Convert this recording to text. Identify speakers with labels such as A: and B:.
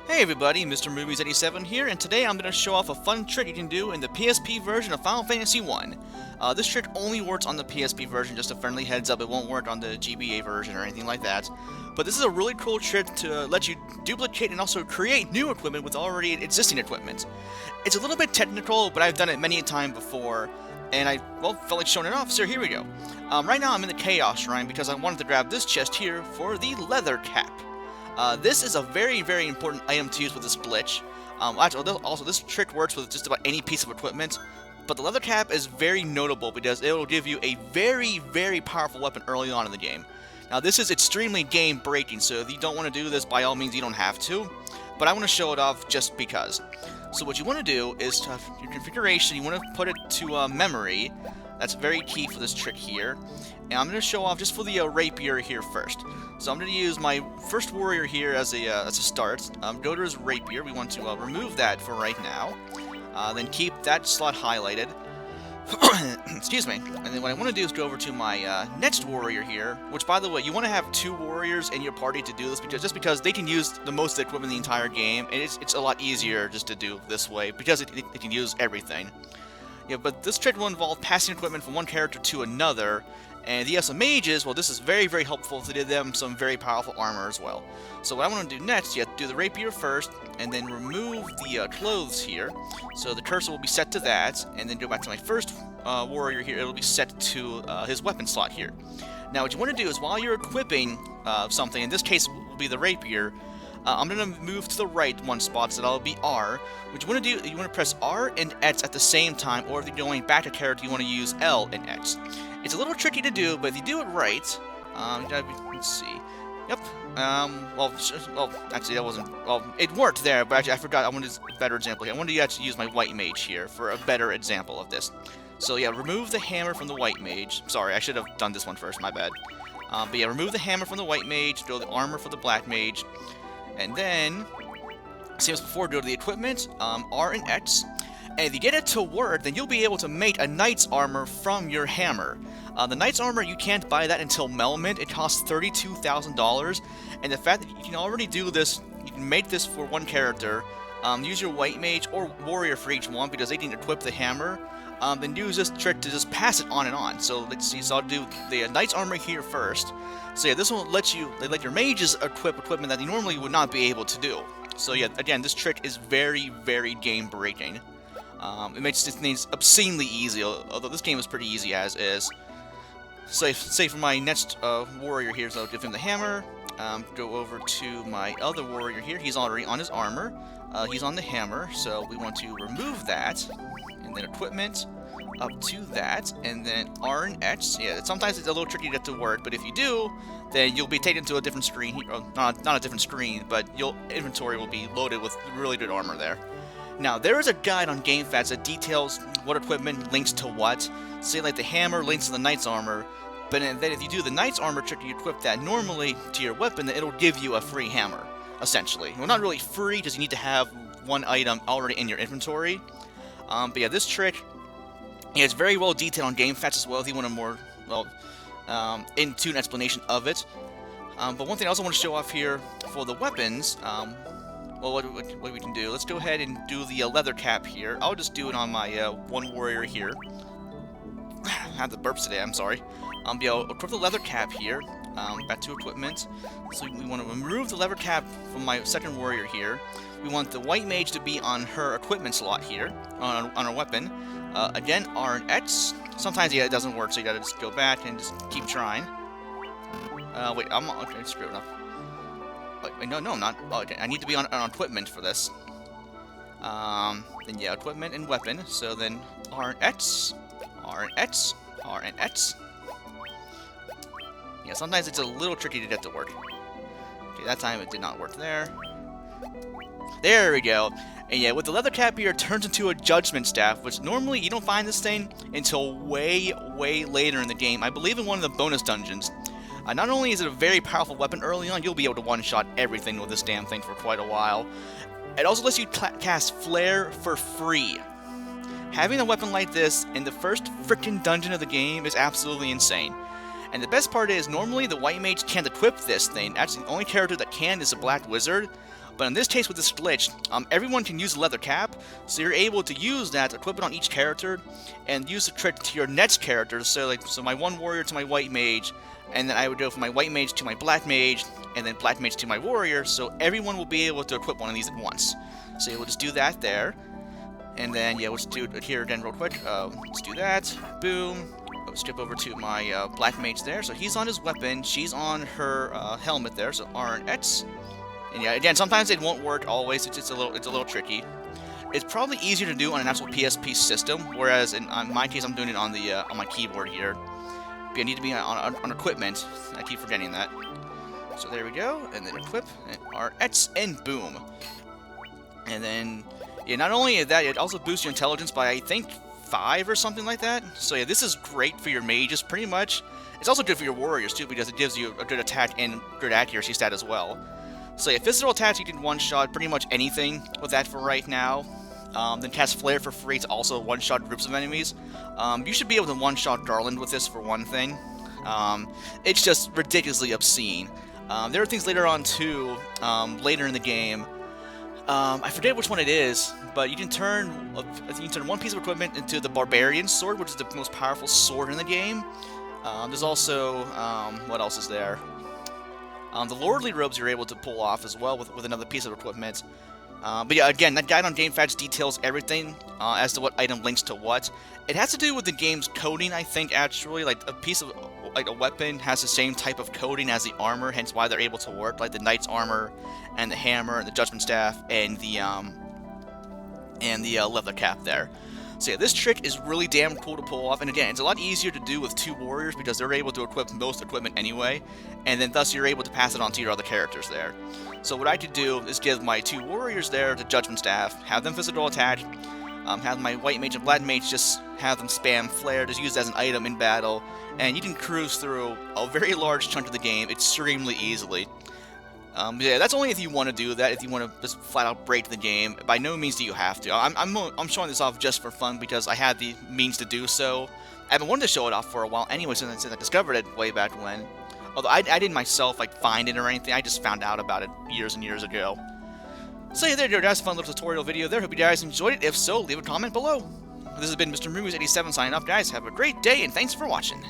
A: Hey everybody, Mr. Movies87 here, and today I'm going to show off a fun trick you can do in the PSP version of Final Fantasy 1. This trick only works on the PSP version, just a friendly heads up, it won't work on the GBA version or anything like that. But this is a really cool trick to let you duplicate and also create new equipment with already existing equipment. It's a little bit technical, but I've done it many a time before, and I, felt like showing it off, so here we go. Right now I'm in the Chaos Shrine because I wanted to grab this chest here for the leather cap. This is a very, very important item to use with this glitch. Also, this trick works with just about any piece of equipment, but the leather cap is very notable because it will give you a very, very powerful weapon early on in the game. Now, this is extremely game-breaking, so if you don't want to do this, by all means, you don't have to, but I want to show it off just because. So what you want to do is to have your configuration, you want to put it to memory. That's very key for this trick here. And I'm going to show off just for the rapier here first. So I'm going to use my first warrior here as a start. Go to his rapier. We want to remove that for right now. Then keep that slot highlighted. Excuse me. And then what I want to do is go over to my next warrior here, which, by the way, you want to have 2 warriors in your party to do this, because they can use the most of the equipment in the entire game, and it's a lot easier just to do this way, because it can use everything. Yeah, but this trick will involve passing equipment from one character to another, and the mages, well, this is very, very helpful to give them some very powerful armor as well. So what I want to do next, you have to do the rapier first, and then remove the clothes here. So the cursor will be set to that, and then go back to my first warrior here, it'll be set to his weapon slot here. Now what you want to do is, while you're equipping something, in this case will be the rapier, I'm going to move to the right one spot, so that'll be R. What you want to do, you want to press R and X at the same time, or if you're going back to character, you want to use L and X. It's a little tricky to do, but if you do it right, let's see. Yep. Actually, that wasn't. Well, it worked there, but actually, I forgot. I wanted a better example here. I wanted to actually use my white mage here for a better example of this. So yeah, remove the hammer from the white mage. Sorry, I should have done this one first. My bad. But yeah, remove the hammer from the white mage. Go to the armor for the black mage. And then, same as before, go to the equipment, R and X, and if you get it to work, then you'll be able to make a knight's armor from your hammer. The knight's armor, you can't buy that until Melmint. It costs $32,000, and the fact that you can already do this, you can make this for one character, use your white mage or warrior for each one, because they can equip the hammer, then use this trick to just pass it on and on. So let's see, so I'll do the knight's armor here first. So yeah, this will let your mages equip equipment that they normally would not be able to do. So yeah, again, this trick is very, very game-breaking. It makes things obscenely easy, although this game is pretty easy as is. So say for my next warrior here, so I'll give him the hammer, go over to my other warrior here, he's already on his armor, he's on the hammer, so we want to remove that, and then equipment, up to that, and then R and X. Yeah, sometimes it's a little tricky to get to work, but if you do, then you'll be taken to a different screen. Not a different screen, but your inventory will be loaded with really good armor there. Now, there is a guide on GameFAQs that details what equipment links to what. Say, like, the hammer links to the knight's armor, but then if you do the knight's armor trick, you equip that normally to your weapon, then it'll give you a free hammer, essentially. Well, not really free, because you need to have one item already in your inventory. But yeah, this trick, yeah, it's very well detailed on GameFAQs as well, if you want a more, in-tune explanation of it. But one thing I also want to show off here for the weapons, what we can do, let's go ahead and do the leather cap here. I'll just do it on my one warrior here. I have the burps today, I'm sorry. I'll equip the leather cap here, back to equipment. So we want to remove the leather cap from my second warrior here. We want the white mage to be on her equipment slot here, on her weapon. Again, R and X. Sometimes, yeah, it doesn't work, so you gotta just go back and just keep trying. Wait, okay, screw it up. Wait, no, I'm not. Oh, okay, I need to be on equipment for this. Then yeah, equipment and weapon. So then R and X, R and X, R and X. Yeah, sometimes it's a little tricky to get to work. Okay, that time it did not work there. There we go. And yeah, with the leather cap here, it turns into a judgment staff, which normally you don't find this thing until way, way later in the game. I believe in one of the bonus dungeons. Not only is it a very powerful weapon early on, you'll be able to one-shot everything with this damn thing for quite a while. It also lets you cast Flare for free. Having a weapon like this in the first frickin' dungeon of the game is absolutely insane. And the best part is, normally the white mage can't equip this thing. Actually, the only character that can is a black wizard. But in this case with this glitch, everyone can use the leather cap, so you're able to use that, equip it on each character, and use the trick to your next character. So my one warrior to my white mage, and then I would go from my white mage to my black mage, and then black mage to my warrior, so everyone will be able to equip one of these at once. So yeah, we'll just do that there. And then, yeah, let's do it here again real quick. Let's do that. Boom. I'll skip over to my black mage there. So he's on his weapon. She's on her helmet there. So R and X. And yeah, again, sometimes it won't work always. It's a little tricky. It's probably easier to do on an actual PSP system, whereas in my case, I'm doing it on the on my keyboard here. But I need to be on equipment. I keep forgetting that. So there we go. And then equip and RX and boom. And then, yeah, not only is that, it also boosts your intelligence by, I think, 5 or something like that. So yeah, this is great for your mages, pretty much. It's also good for your warriors, too, because it gives you a good attack and good accuracy stat as well. So yeah, physical attacks, you can one-shot pretty much anything with that for right now. Then cast Flare for free to also one-shot groups of enemies. You should be able to one-shot Garland with this for one thing. It's just ridiculously obscene. There are things later on, too, later in the game. I forget which one it is, but you can turn one piece of equipment into the Barbarian Sword, which is the most powerful sword in the game. There's also, what else is there? The Lordly Robes you're able to pull off as well with another piece of equipment. But yeah, again, that guide on GameFAQs details everything as to what item links to what. It has to do with the game's coding, I think, actually. Like, a piece of, like, a weapon has the same type of coding as the armor, hence why they're able to work. Like the Knight's armor, and the hammer, and the Judgment Staff, and the leather cap there. So yeah, this trick is really damn cool to pull off, and again, it's a lot easier to do with 2 warriors because they're able to equip most equipment anyway, and then thus you're able to pass it on to your other characters there. So what I could do is give my 2 warriors there the Judgment Staff, have them physical attack, have my white mage and black mage just have them spam flare, just use it as an item in battle, and you can cruise through a very large chunk of the game extremely easily. Yeah, that's only if you want to do that, if you want to just flat out break the game. By no means do you have to. I'm showing this off just for fun because I had the means to do so. I've been wanting to show it off for a while anyway, since I discovered it way back when. Although I didn't myself like find it or anything, I just found out about it years and years ago. So yeah, there you go guys, fun little tutorial video there. Hope you guys enjoyed it. If so, leave a comment below. This has been Mr. Movies 87 signing off, guys. Have a great day and thanks for watching.